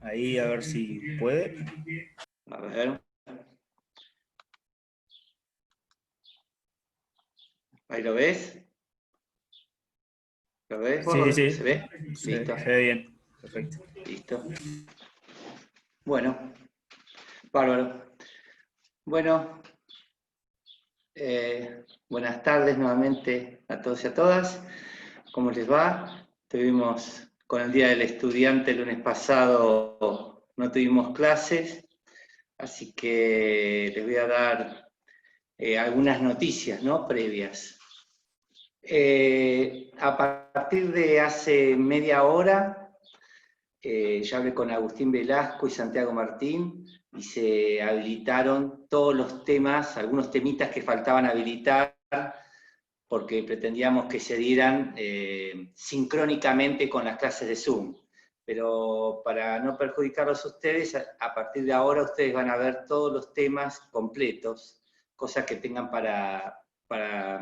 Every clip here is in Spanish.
Ahí a ver si puede. A ver. ¿Ahí lo ves? ¿Lo ves vos, Sí, Roberto? sí, ¿Se ve? se Listo. ve bien. Perfecto. Listo. Bueno, bárbaro. Bueno, buenas tardes nuevamente a todos y a todas. ¿Cómo les va? Tuvimos con el Día del Estudiante el lunes pasado, no tuvimos clases, así que les voy a dar algunas noticias, ¿no? Previas. A partir de hace media hora, ya hablé con Agustín Velasco y Santiago Martín, y se habilitaron todos los temas, algunos temitas que faltaban habilitar, porque pretendíamos que se dieran sincrónicamente con las clases de Zoom. Pero para no perjudicarlos a ustedes, a partir de ahora ustedes van a ver todos los temas completos, cosas que tengan para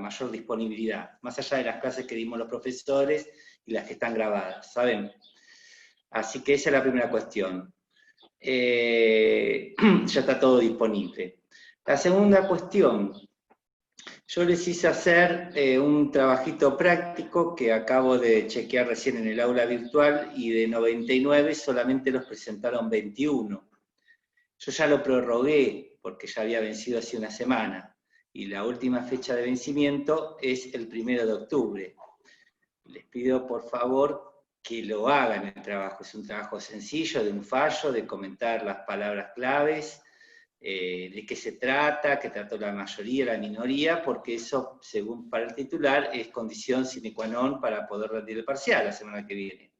mayor disponibilidad, más allá de las clases que dimos los profesores y las que están grabadas, ¿saben? Así que esa es la primera cuestión. Ya está todo disponible. La segunda cuestión, yo les hice hacer un trabajito práctico que acabo de chequear recién en el aula virtual, y de 99 solamente los presentaron 21. Yo ya lo prorrogué porque ya había vencido hace una semana, y la última fecha de vencimiento es el 1 de octubre. Les pido por favor que lo hagan el trabajo. Es un trabajo sencillo, de un fallo, de comentar las palabras claves, de qué se trata, qué trató la mayoría, la minoría, porque eso, según para el titular, es condición sine qua non para poder rendir el parcial la semana que viene.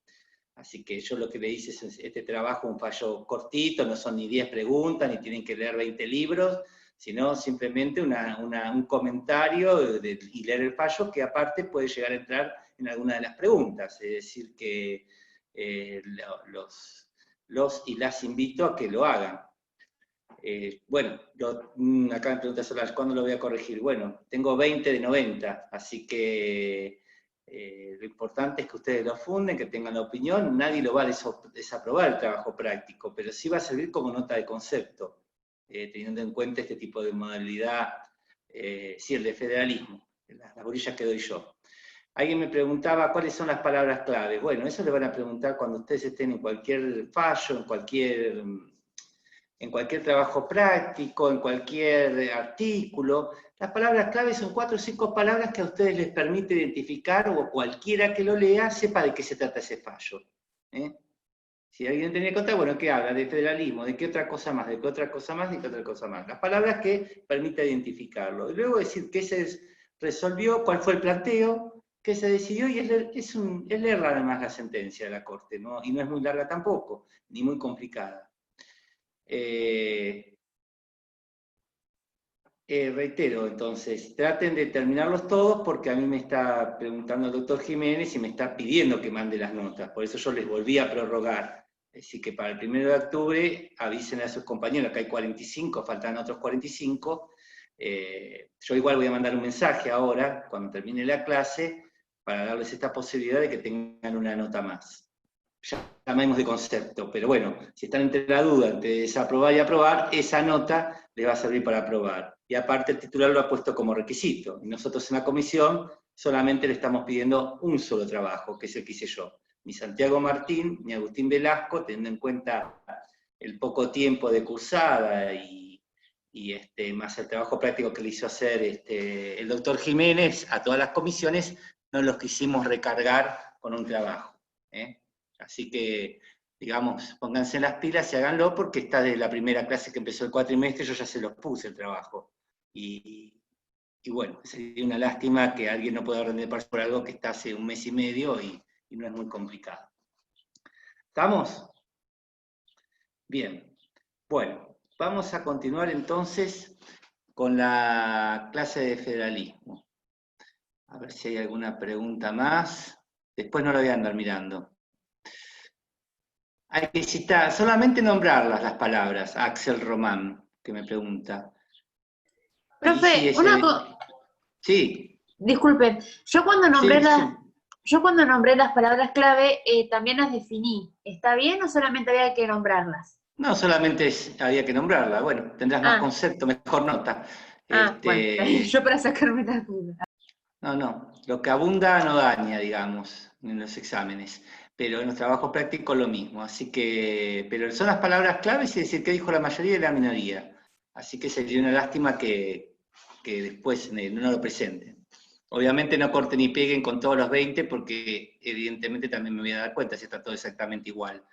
Así que yo lo que le hice es este trabajo, un fallo cortito, no son ni 10 preguntas, ni tienen que leer 20 libros, sino simplemente un comentario y leer el fallo, que aparte puede llegar a entrar en alguna de las preguntas. Es decir, que los y las invito a que lo hagan. Bueno, acá me pregunta Solar, ¿cuándo lo voy a corregir? Bueno, tengo 20 de 90, así que lo importante es que ustedes lo funden, que tengan la opinión. Nadie lo va a desaprobar el trabajo práctico, pero sí va a servir como nota de concepto, teniendo en cuenta este tipo de modalidad, sí, el de federalismo, las borillas que doy yo. Alguien me preguntaba cuáles son las palabras clave. Bueno, eso le van a preguntar cuando ustedes estén en cualquier fallo, en cualquier trabajo práctico, en cualquier artículo. Las palabras clave son 4 o 5 palabras que a ustedes les permite identificar, o cualquiera que lo lea sepa de qué se trata ese fallo. Si alguien tenía que contar, bueno, ¿qué habla? De federalismo, ¿de qué otra cosa más? ¿De qué otra cosa más? ¿De qué otra cosa más? Las palabras que permiten identificarlo. Y luego decir qué se resolvió, cuál fue el planteo, qué se decidió, y es leer nada más la sentencia de la Corte, ¿no? Y no es muy larga tampoco, ni muy complicada. Reitero, entonces, traten de terminarlos todos, porque a mí me está preguntando el doctor Jiménez y me está pidiendo que mande las notas, por eso yo les volví a prorrogar. Así que para el 1 de octubre avisen a sus compañeros que hay 45, faltan otros 45. Yo igual voy a mandar un mensaje ahora, cuando termine la clase, para darles esta posibilidad de que tengan una nota más. Llamemos de concepto, pero bueno, si están entre la duda entre desaprobar y aprobar, esa nota les va a servir para aprobar. Y aparte el titular lo ha puesto como requisito, y nosotros en la comisión solamente le estamos pidiendo un solo trabajo, que es el que hice yo. Ni Santiago Martín, ni Agustín Velasco, teniendo en cuenta el poco tiempo de cursada y más el trabajo práctico que le hizo hacer el doctor Jiménez a todas las comisiones, no los quisimos recargar con un trabajo. Así que, digamos, pónganse las pilas y háganlo, porque está desde la primera clase que empezó el cuatrimestre, yo ya se los puse el trabajo. Y bueno, sería una lástima que alguien no pueda rendir por algo que está hace un mes y medio y no es muy complicado. ¿Estamos? Bien. Bueno, vamos a continuar entonces con la clase de federalismo. A ver si hay alguna pregunta más. Después no lo voy a andar mirando. Hay que citar, solamente nombrarlas las palabras. Axel Román, que me pregunta. Profe, Sí. disculpe, yo cuando nombré Sí. Yo cuando nombré las palabras clave también las definí. ¿Está bien o solamente había que nombrarlas? No solamente había que nombrarla, bueno, tendrás más Ah, concepto, mejor nota. bueno, yo para sacarme las dudas. No, lo que abunda no daña, digamos, en los exámenes, pero en los trabajos prácticos lo mismo, así que, pero son las palabras claves y decir qué dijo la mayoría y la minoría, así que sería una lástima que después no lo presenten. Obviamente no corten ni peguen con todos los 20 porque evidentemente también me voy a dar cuenta si está todo exactamente igual.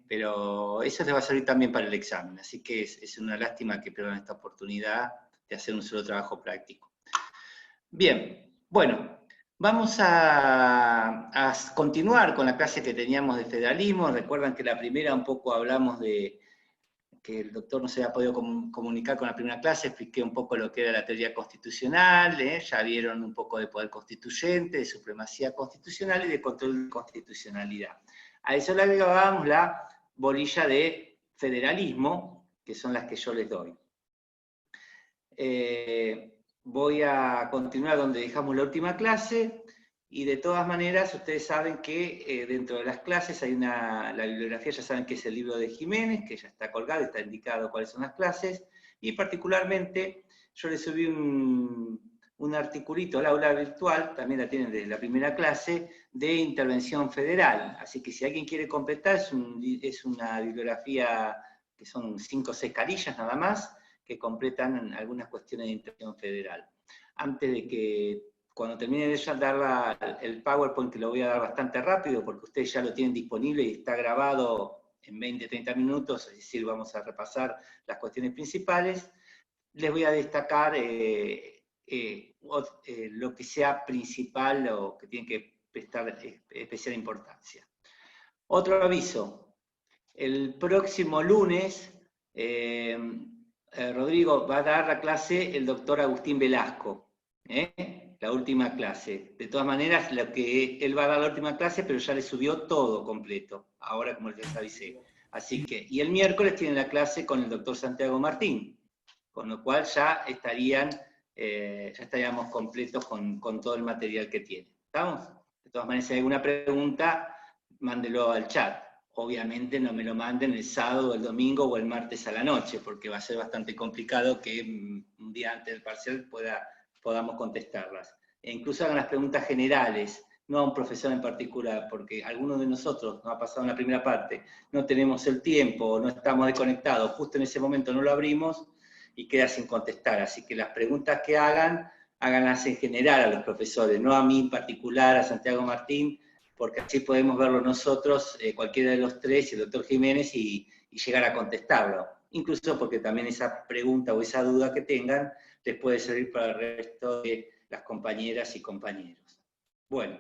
Pero eso te va a servir también para el examen, así que es una lástima que pierdan esta oportunidad de hacer un solo trabajo práctico. Bien, bueno, vamos a continuar con la clase que teníamos de federalismo. Recuerdan que la primera un poco hablamos de que el doctor no se había podido comunicar con la primera clase, expliqué un poco lo que era la teoría constitucional, ya vieron un poco de poder constituyente, de supremacía constitucional y de control de constitucionalidad. A eso le agregábamos la bolilla de federalismo, que son las que yo les doy. Voy a continuar donde dejamos la última clase, y de todas maneras ustedes saben que dentro de las clases hay la bibliografía, ya saben que es el libro de Jiménez, que ya está colgado, está indicado cuáles son las clases, y particularmente yo les subí un articulito al aula virtual, también la tienen desde la primera clase, de intervención federal, así que si alguien quiere completar, es una bibliografía que son 5 o 6 carillas nada más, que completan algunas cuestiones de intervención federal. Antes de que, cuando termine de ya dar el PowerPoint, que lo voy a dar bastante rápido, porque ustedes ya lo tienen disponible y está grabado en 20-30 minutos, es decir, vamos a repasar las cuestiones principales, les voy a destacar lo que sea principal o que tiene que prestar especial importancia. Otro aviso, el próximo lunes, Rodrigo, va a dar la clase el doctor Agustín Velasco, la última clase. De todas maneras, lo que él va a dar la última clase, pero ya le subió todo completo, ahora como les avisé. Así que, y el miércoles tienen la clase con el doctor Santiago Martín, con lo cual ya estaríamos completos con todo el material que tienen. ¿Estamos? De todas maneras, si hay alguna pregunta, mándelo al chat. Obviamente no me lo manden el sábado, el domingo o el martes a la noche, porque va a ser bastante complicado que un día antes del parcial podamos contestarlas. E incluso hagan las preguntas generales, no a un profesor en particular, porque algunos de nosotros, nos ha pasado en la primera parte, no tenemos el tiempo, no estamos desconectados, justo en ese momento no lo abrimos y queda sin contestar. Así que las preguntas que háganlas en general a los profesores, no a mí en particular, a Santiago Martín, porque así podemos verlo nosotros, cualquiera de los tres, y el doctor Jiménez, y llegar a contestarlo. Incluso porque también esa pregunta o esa duda que tengan les puede servir para el resto de las compañeras y compañeros. Bueno,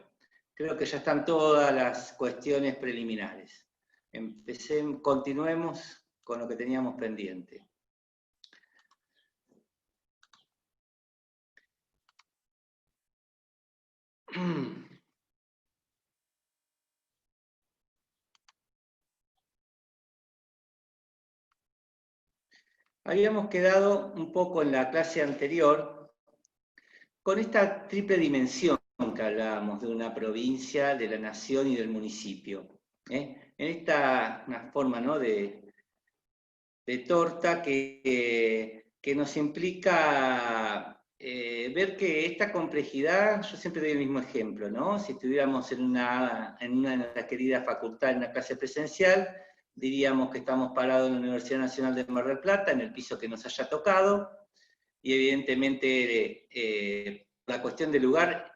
creo que ya están todas las cuestiones preliminares. Continuemos con lo que teníamos pendiente. Habíamos quedado un poco en la clase anterior con esta triple dimensión que hablábamos de una provincia, de la nación y del municipio. En esta una forma, ¿no?, de torta que nos implica ver que esta complejidad, yo siempre doy el mismo ejemplo, ¿no? Si estuviéramos en una de nuestras queridas facultades, en una clase presencial, diríamos que estamos parados en la Universidad Nacional de Mar del Plata, en el piso que nos haya tocado, y evidentemente la cuestión del lugar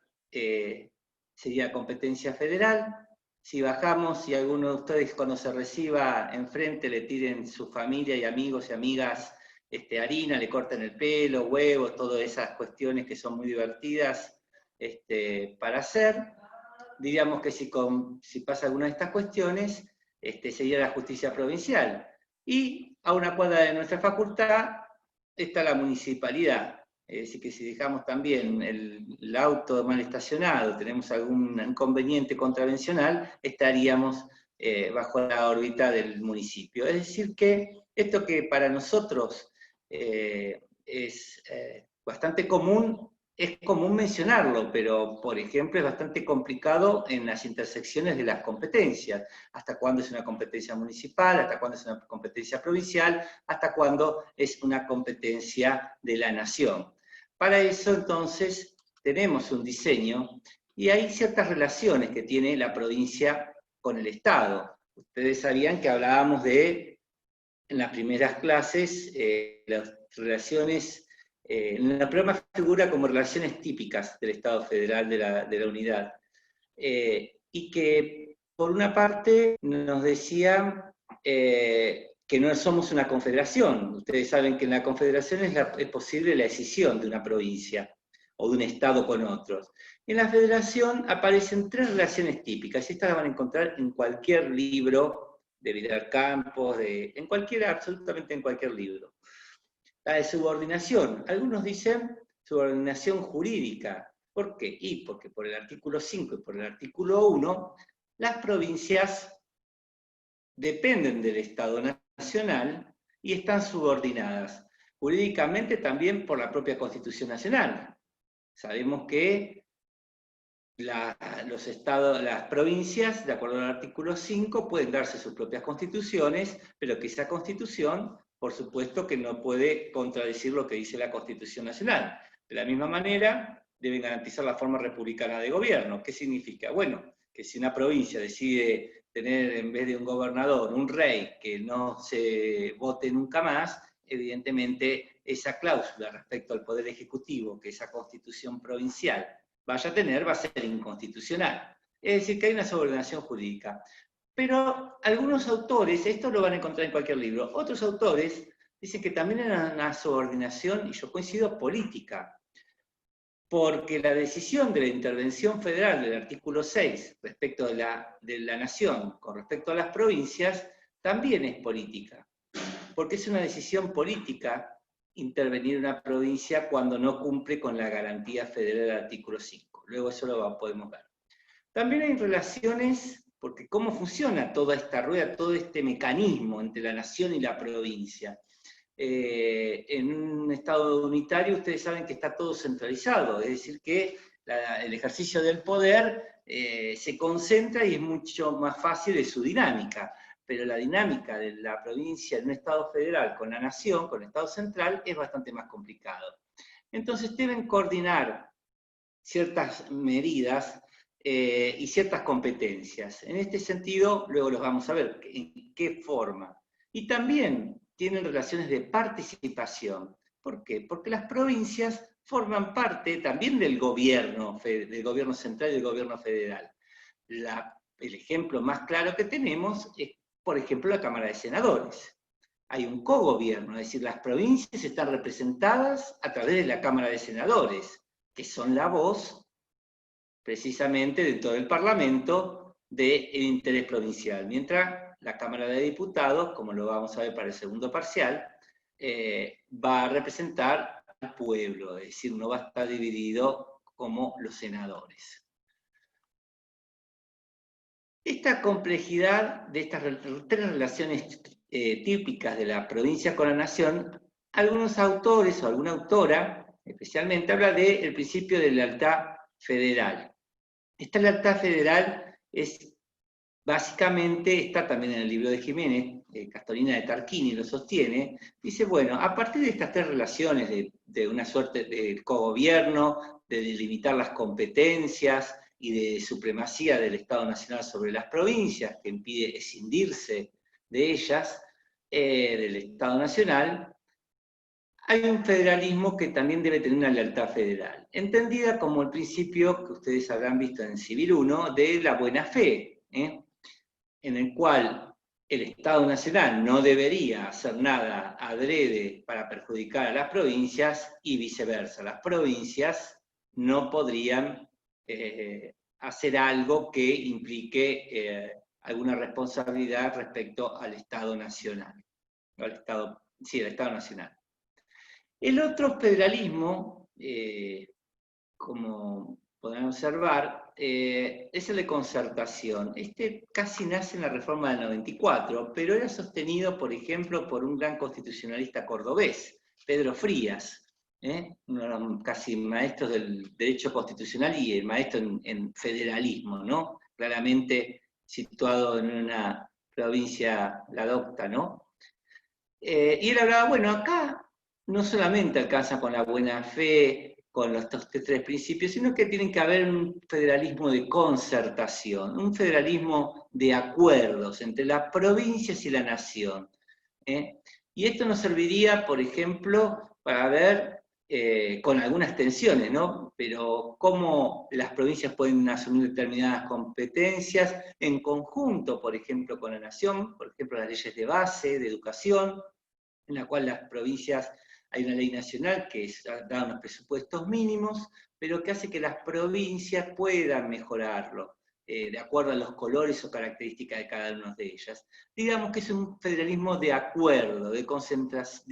sería competencia federal. Si bajamos y alguno de ustedes cuando se reciba enfrente le tiren su familia y amigos y amigas harina, le corten el pelo, huevos, todas esas cuestiones que son muy divertidas para hacer, diríamos que si pasa alguna de estas cuestiones, sería la justicia provincial. Y a una cuadra de nuestra facultad está la municipalidad. Es decir, que si dejamos también el auto mal estacionado, tenemos algún inconveniente contravencional, estaríamos bajo la órbita del municipio. Es decir, que esto que para nosotros es bastante común, es común mencionarlo, pero, por ejemplo, es bastante complicado en las intersecciones de las competencias. ¿Hasta cuándo es una competencia municipal? ¿Hasta cuándo es una competencia provincial? ¿Hasta cuándo es una competencia de la nación? Para eso, entonces, tenemos un diseño y hay ciertas relaciones que tiene la provincia con el Estado. Ustedes sabían que hablábamos de, en las primeras clases, las relaciones. En la programa figura como relaciones típicas del Estado federal de la unidad. Y que, por una parte, nos decía que no somos una confederación. Ustedes saben que en la confederación es posible la escisión de una provincia o de un Estado con otros. En la federación aparecen 3 relaciones típicas, y estas las van a encontrar en cualquier libro de Vidal Campos, absolutamente en cualquier libro. La de subordinación. Algunos dicen subordinación jurídica. ¿Por qué? Y porque por el artículo 5 y por el artículo 1, las provincias dependen del Estado Nacional y están subordinadas. Jurídicamente también por la propia Constitución Nacional. Sabemos que las provincias, de acuerdo al artículo 5, pueden darse sus propias constituciones, pero que esa constitución, por supuesto, que no puede contradecir lo que dice la Constitución Nacional. De la misma manera, deben garantizar la forma republicana de gobierno. ¿Qué significa? Bueno, que si una provincia decide tener, en vez de un gobernador, un rey que no se vote nunca más, evidentemente esa cláusula respecto al Poder Ejecutivo, que esa constitución provincial vaya a tener, va a ser inconstitucional. Es decir, que hay una subordinación jurídica. Pero algunos autores, esto lo van a encontrar en cualquier libro, otros autores dicen que también era una subordinación, y yo coincido, política. Porque la decisión de la intervención federal del artículo 6 respecto de la nación con respecto a las provincias también es política. Porque es una decisión política intervenir en una provincia cuando no cumple con la garantía federal del artículo 5. Luego eso lo podemos ver. También hay relaciones, porque cómo funciona toda esta rueda, todo este mecanismo entre la nación y la provincia. En un Estado unitario ustedes saben que está todo centralizado, es decir que el ejercicio del poder se concentra y es mucho más fácil de su dinámica. Pero la dinámica de la provincia en un Estado federal con la nación, con el Estado central, es bastante más complicado. Entonces deben coordinar ciertas medidas y ciertas competencias. En este sentido, luego los vamos a ver, en qué forma. Y también tienen relaciones de participación. ¿Por qué? Porque las provincias forman parte también del gobierno central y del gobierno federal. El ejemplo más claro que tenemos es, por ejemplo, la Cámara de Senadores. Hay un cogobierno, es decir, las provincias están representadas a través de la Cámara de Senadores, que son la voz, precisamente, dentro del Parlamento del interés provincial. Mientras la Cámara de Diputados, como lo vamos a ver para el segundo parcial, va a representar al pueblo, es decir, no va a estar dividido como los senadores. Esta complejidad de estas 3 relaciones típicas de la provincia con la nación, algunos autores o alguna autora, especialmente, habla del principio de lealtad federal. Esta lealtad federal es, básicamente, está también en el libro de Jiménez, Castorina de Tarquini lo sostiene, dice, bueno, a partir de estas 3 relaciones de una suerte de cogobierno, de delimitar las competencias, y de supremacía del Estado Nacional sobre las provincias, que impide escindirse de ellas, del Estado Nacional, hay un federalismo que también debe tener una lealtad federal, entendida como el principio que ustedes habrán visto en Civil 1, de la buena fe, en el cual el Estado Nacional no debería hacer nada adrede para perjudicar a las provincias, y viceversa, las provincias no podrían hacer algo que implique alguna responsabilidad respecto al Estado Nacional. Al Estado Nacional. El otro federalismo, como podrán observar, es el de concertación. Este casi nace en la reforma del 94, pero era sostenido, por ejemplo, por un gran constitucionalista cordobés, Pedro Frías, uno de los casi maestros del derecho constitucional y el maestro en federalismo, ¿no? Claramente situado en una provincia, la docta, ¿no? Y él hablaba, bueno, acá no solamente alcanza con la buena fe, con estos tres principios, sino que tiene que haber un federalismo de concertación, un federalismo de acuerdos entre las provincias y la nación. Y esto nos serviría, por ejemplo, para ver, con algunas tensiones, ¿no? Pero cómo las provincias pueden asumir determinadas competencias en conjunto, por ejemplo, con la nación, por ejemplo, las leyes de base, de educación, en la cual las provincias, hay una ley nacional que da unos presupuestos mínimos, pero que hace que las provincias puedan mejorarlo, de acuerdo a los colores o características de cada una de ellas. Digamos que es un federalismo de acuerdo, de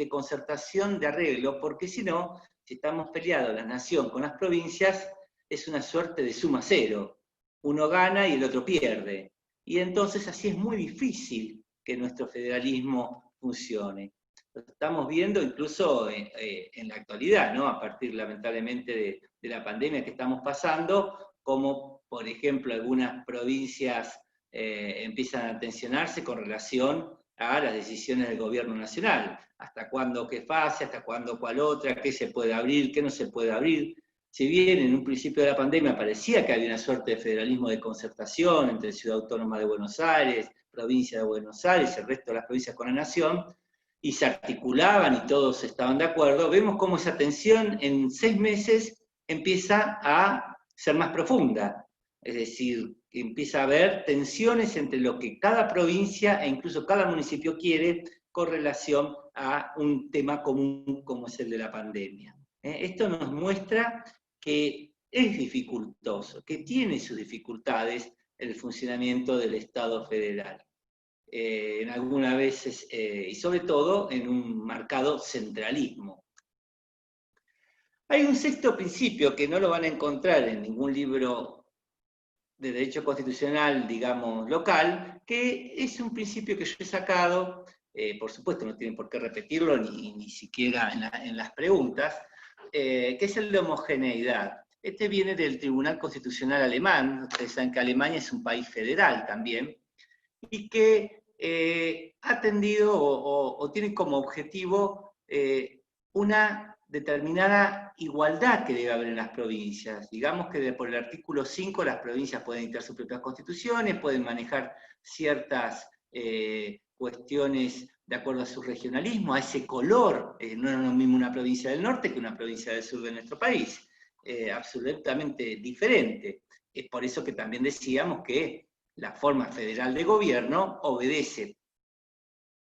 concertación, de arreglo, porque si no, si estamos peleados la nación con las provincias, es una suerte de suma cero. Uno gana y el otro pierde. Y entonces así es muy difícil que nuestro federalismo funcione. Lo estamos viendo incluso en la actualidad, ¿no? A partir, lamentablemente, de la pandemia que estamos pasando, como, por ejemplo, algunas provincias empiezan a tensionarse con relación a las decisiones del gobierno nacional. ¿Hasta cuándo qué fase? ¿Hasta cuándo cuál otra? ¿Qué se puede abrir? ¿Qué no se puede abrir? Si bien en un principio de la pandemia parecía que había una suerte de federalismo de concertación entre Ciudad Autónoma de Buenos Aires, provincia de Buenos Aires, el resto de las provincias con la nación, y se articulaban y todos estaban de acuerdo, vemos cómo esa tensión en 6 meses empieza a ser más profunda. Es decir, empieza a haber tensiones entre lo que cada provincia e incluso cada municipio quiere con relación a un tema común como es el de la pandemia. Esto nos muestra que es dificultoso, que tiene sus dificultades el funcionamiento del Estado federal. En algunas veces, y sobre todo en un marcado centralismo. Hay un sexto principio que no lo van a encontrar en ningún libro de derecho constitucional, digamos, local, que es un principio que yo he sacado, por supuesto no tienen por qué repetirlo, ni siquiera en las preguntas, que es el de homogeneidad. Este viene del Tribunal Constitucional Alemán. Ustedes saben que Alemania es un país federal también, y que ha tendido o tiene como objetivo una determinada igualdad que debe haber en las provincias. Digamos que por el artículo 5 las provincias pueden dictar sus propias constituciones, pueden manejar ciertas cuestiones de acuerdo a su regionalismo, a ese color. No es lo mismo una provincia del norte que una provincia del sur de nuestro país. Absolutamente diferente. Es por eso que también decíamos que la forma federal de gobierno obedece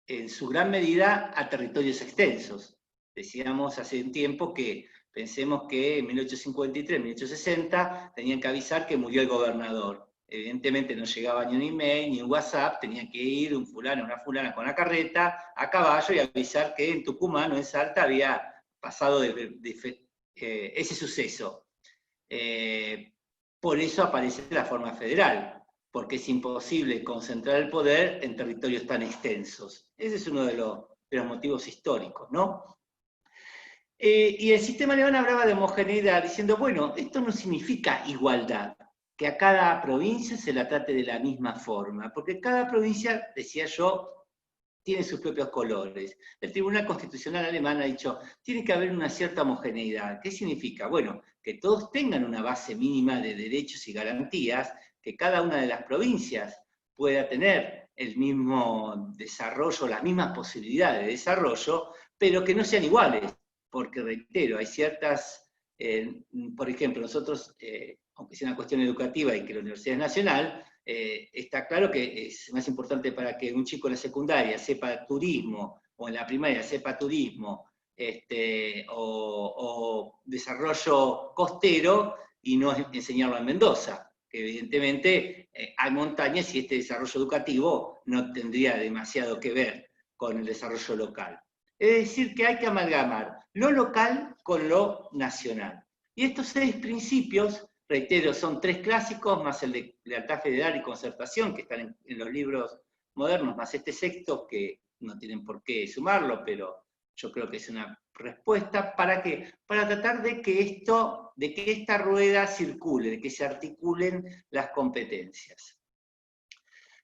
en su gran medida a territorios extensos. Decíamos hace un tiempo que pensemos que en 1853, 1860 tenían que avisar que murió el gobernador. Evidentemente no llegaba ni un email, ni un WhatsApp, tenía que ir un fulano, una fulana con la carreta, a caballo, y avisar que en Tucumán o en Salta había pasado ese suceso. Por eso aparece la forma federal, porque es imposible concentrar el poder en territorios tan extensos. Ese es uno de los motivos históricos, ¿no? Y el sistema alemán hablaba de homogeneidad, diciendo, bueno, esto no significa igualdad, que a cada provincia se la trate de la misma forma, porque cada provincia, decía yo, tiene sus propios colores. El Tribunal Constitucional Alemán ha dicho, tiene que haber una cierta homogeneidad. ¿Qué significa? Bueno, que todos tengan una base mínima de derechos y garantías, que cada una de las provincias pueda tener el mismo desarrollo, las mismas posibilidades de desarrollo, pero que no sean iguales, porque reitero, hay ciertas, por ejemplo, nosotros, aunque sea una cuestión educativa y que la universidad es nacional, está claro que es más importante para que un chico en la secundaria sepa turismo, o en la primaria sepa turismo, o desarrollo costero, y no enseñarlo en Mendoza, que evidentemente hay montañas y este desarrollo educativo no tendría demasiado que ver con el desarrollo local. Es decir, que hay que amalgamar lo local con lo nacional. Y estos 6 principios, reitero, son 3 clásicos, más el de lealtad federal y concertación, que están en los libros modernos, más este sexto, que no tienen por qué sumarlo, pero Yo creo que es una respuesta para que, para tratar de que esta rueda circule, de que se articulen las competencias.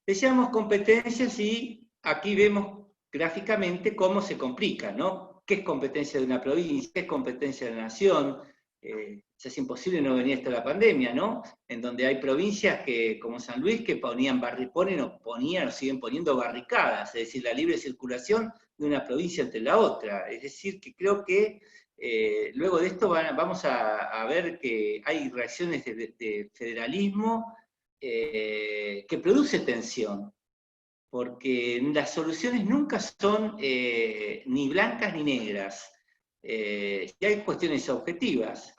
Decíamos competencias y aquí vemos gráficamente cómo se complica, ¿no? ¿Qué es competencia de una provincia? ¿Qué es competencia de la nación? Es imposible no venir hasta la pandemia, ¿no? En donde hay provincias que, como San Luis, que ponían o siguen poniendo barricadas, es decir, la libre circulación de una provincia entre la otra. Es decir, que creo que luego de esto vamos a ver que hay reacciones de federalismo que produce tensión, porque las soluciones nunca son ni blancas ni negras. Si hay cuestiones objetivas,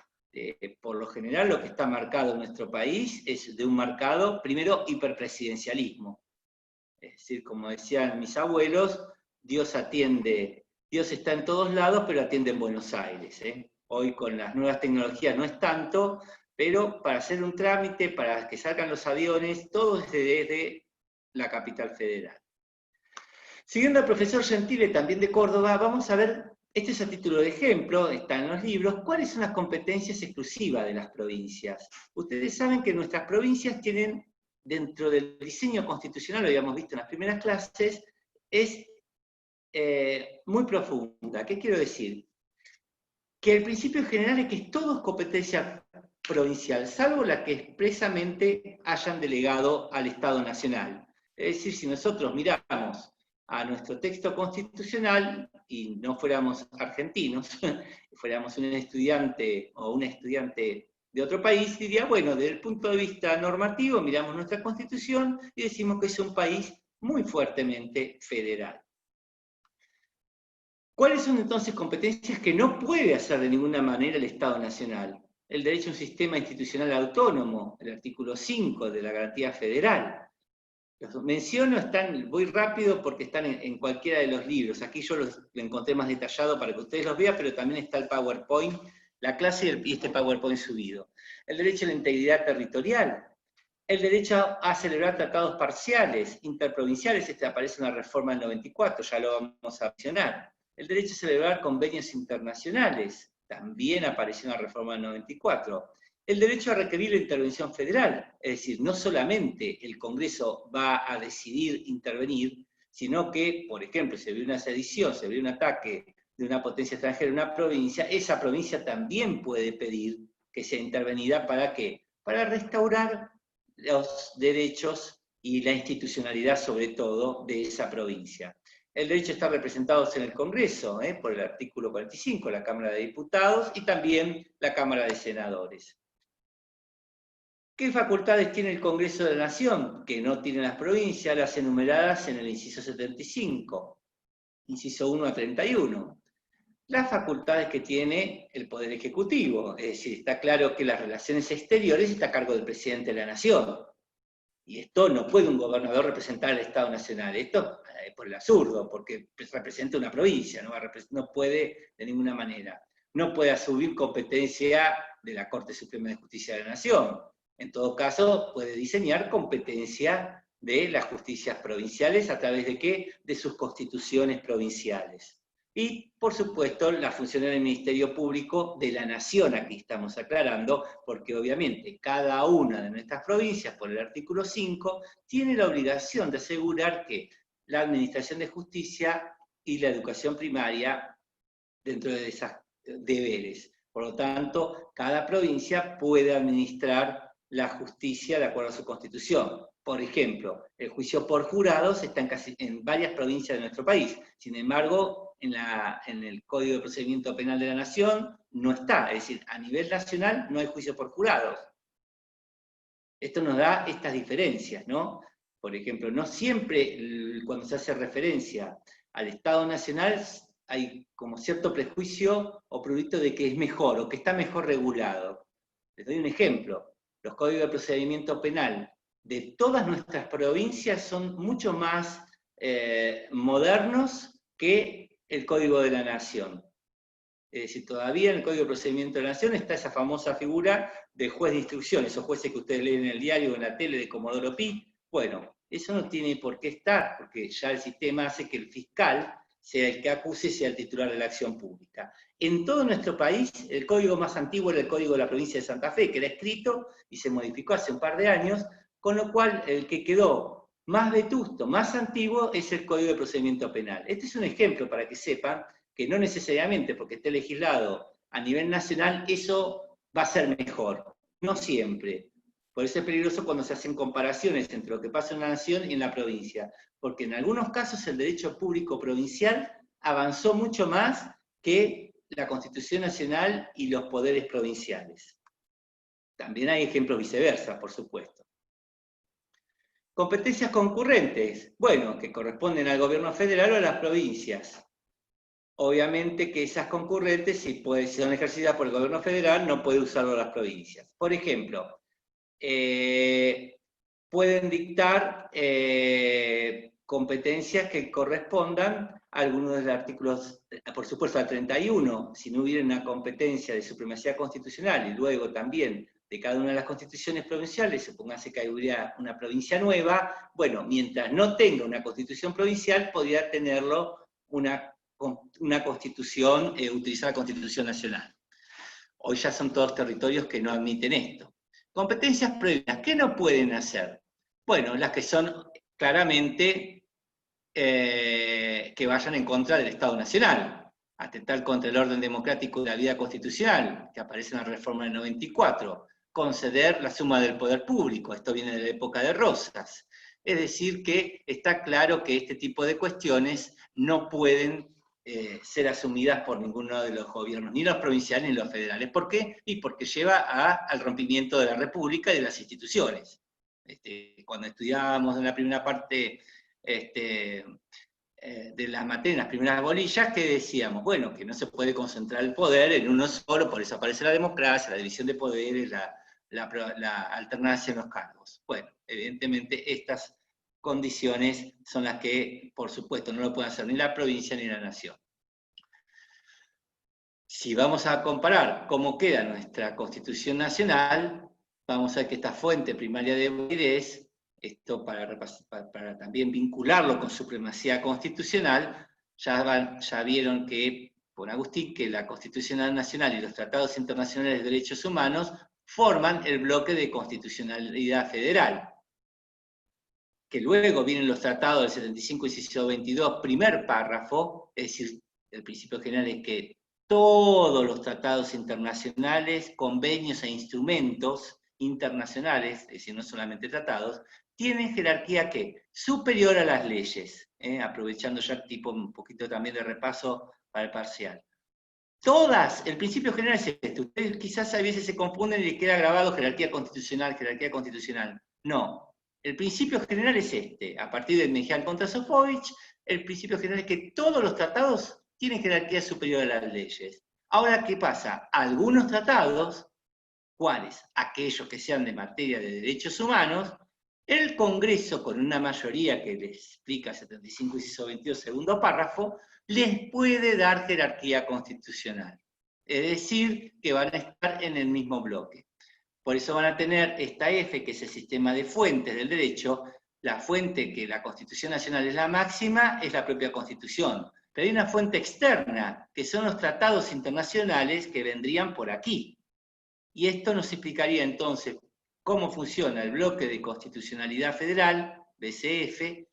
por lo general lo que está marcado en nuestro país es de un marcado, primero, hiperpresidencialismo. Es decir, como decían mis abuelos, Dios está en todos lados, pero atiende en Buenos Aires. Hoy con las nuevas tecnologías no es tanto, pero para hacer un trámite, para que salgan los aviones, todo es desde la capital federal. Siguiendo al profesor Gentile, también de Córdoba, vamos a ver, este es a título de ejemplo, está en los libros, cuáles son las competencias exclusivas de las provincias. Ustedes saben que nuestras provincias tienen, dentro del diseño constitucional, lo habíamos visto en las primeras clases, es muy profunda. ¿Qué quiero decir? Que el principio general es que todo es competencia provincial, salvo la que expresamente hayan delegado al Estado Nacional. Es decir, si nosotros miramos a nuestro texto constitucional y no fuéramos argentinos, fuéramos un estudiante o una estudiante de otro país, diría, bueno, desde el punto de vista normativo, miramos nuestra Constitución y decimos que es un país muy fuertemente federal. ¿Cuáles son entonces competencias que no puede hacer de ninguna manera el Estado Nacional? El derecho a un sistema institucional autónomo, el artículo 5 de la garantía federal. Los menciono, voy rápido porque están en cualquiera de los libros. Aquí yo los encontré más detallado para que ustedes los vean, pero también está el PowerPoint, la clase y este PowerPoint subido. El derecho a la integridad territorial, el derecho a celebrar tratados parciales, interprovinciales, aparece en la reforma del 94, ya lo vamos a mencionar. El derecho a celebrar convenios internacionales, también apareció en la reforma del 94. El derecho a requerir la intervención federal, es decir, no solamente el Congreso va a decidir intervenir, sino que, por ejemplo, si ve una sedición, si ve un ataque de una potencia extranjera en una provincia, esa provincia también puede pedir que sea intervenida. ¿Para qué? Para restaurar los derechos y la institucionalidad, sobre todo, de esa provincia. El derecho a estar representados en el Congreso, por el artículo 45, la Cámara de Diputados, y también la Cámara de Senadores. ¿Qué facultades tiene el Congreso de la Nación? Que no tienen las provincias, las enumeradas en el inciso 75, inciso 1 a 31. Las facultades que tiene el Poder Ejecutivo, es decir, está claro que las relaciones exteriores está a cargo del presidente de la Nación. Y esto no puede un gobernador representar al Estado Nacional, esto es por el absurdo, porque representa una provincia, no puede de ninguna manera. No puede asumir competencia de la Corte Suprema de Justicia de la Nación. En todo caso, puede diseñar competencia de las justicias provinciales, ¿a través de qué? De sus constituciones provinciales. Y, por supuesto, la función del Ministerio Público de la Nación, aquí estamos aclarando, porque obviamente cada una de nuestras provincias, por el artículo 5, tiene la obligación de asegurar que la administración de justicia y la educación primaria dentro de esos deberes. Por lo tanto, cada provincia puede administrar la justicia de acuerdo a su constitución. Por ejemplo, el juicio por jurados está en varias provincias de nuestro país. Sin embargo, en el Código de Procedimiento Penal de la Nación no está. Es decir, a nivel nacional no hay juicio por jurados. Esto nos da estas diferencias, ¿no? Por ejemplo, no siempre cuando se hace referencia al Estado Nacional hay como cierto prejuicio o producto de que es mejor o que está mejor regulado. Les doy un ejemplo. Los códigos de procedimiento penal de todas nuestras provincias son mucho más modernos que el Código de la Nación. Es decir, todavía en el Código de Procedimiento de la Nación está esa famosa figura de juez de instrucción, esos jueces que ustedes leen en el diario o en la tele de Comodoro Pi. Bueno, eso no tiene por qué estar, porque ya el sistema hace que el fiscal sea el que acuse, sea el titular de la acción pública. En todo nuestro país, el código más antiguo era el Código de la Provincia de Santa Fe, que era escrito y se modificó hace un par de años, con lo cual el que quedó más vetusto, más antiguo, es el Código de Procedimiento Penal. Este es un ejemplo para que sepan que no necesariamente porque esté legislado a nivel nacional, eso va a ser mejor. No siempre. Por eso es peligroso cuando se hacen comparaciones entre lo que pasa en la nación y en la provincia, porque en algunos casos el derecho público provincial avanzó mucho más que la Constitución Nacional y los poderes provinciales. También hay ejemplos viceversa, por supuesto. Competencias concurrentes, bueno, que corresponden al gobierno federal o a las provincias. Obviamente que esas concurrentes, si son ejercidas por el gobierno federal, no puede usarlo las provincias. Por ejemplo, pueden dictar competencias que correspondan a algunos de los artículos, por supuesto al 31, si no hubiera una competencia de supremacía constitucional, y luego también de cada una de las constituciones provinciales, supóngase que hubiera una provincia nueva, bueno, mientras no tenga una constitución provincial, podría tenerlo una constitución, utilizar la Constitución Nacional. Hoy ya son todos territorios que no admiten esto. Competencias previas, ¿qué no pueden hacer? Bueno, las que son claramente que vayan en contra del Estado Nacional, atentar contra el orden democrático de la vida constitucional, que aparece en la reforma del 94, conceder la suma del poder público, esto viene de la época de Rosas. Es decir, que está claro que este tipo de cuestiones no pueden ser asumidas por ninguno de los gobiernos, ni los provinciales ni los federales. ¿Por qué? Y porque lleva al rompimiento de la República y de las instituciones. Cuando estudiábamos en la primera parte de las materias, las primeras bolillas, que decíamos, bueno, que no se puede concentrar el poder en uno solo, por eso aparece la democracia, la división de poderes, la alternancia en los cargos. Bueno, evidentemente estas condiciones son las que, por supuesto, no lo pueden hacer ni la provincia ni la nación. Si vamos a comparar cómo queda nuestra Constitución Nacional, vamos a ver que esta fuente primaria de validez, esto para también vincularlo con supremacía constitucional, ya vieron que, por Agustín, que la Constitución Nacional y los tratados internacionales de derechos humanos forman el bloque de constitucionalidad federal. Que luego vienen los tratados del 75 y 122, primer párrafo, es decir, el principio general es que todos los tratados internacionales, convenios e instrumentos internacionales, es decir, no solamente tratados, tienen jerarquía ¿qué? Superior a las leyes, aprovechando ya tipo un poquito también de repaso para el parcial. Todas, el principio general es este, ustedes quizás a veces se confunden y les queda grabado jerarquía constitucional. No. El principio general es este, a partir del Mejía contra Sofovich, el principio general es que todos los tratados tienen jerarquía superior a las leyes. Ahora, ¿qué pasa? Algunos tratados, ¿cuáles? Aquellos que sean de materia de derechos humanos, el Congreso, con una mayoría que les explica 75 y 122, segundo párrafo, les puede dar jerarquía constitucional. Es decir, que van a estar en el mismo bloque. Por eso van a tener esta F, que es el sistema de fuentes del derecho. La fuente que la Constitución Nacional es la máxima, es la propia Constitución. Pero hay una fuente externa, que son los tratados internacionales que vendrían por aquí. Y esto nos explicaría entonces cómo funciona el bloque de constitucionalidad federal, BCF,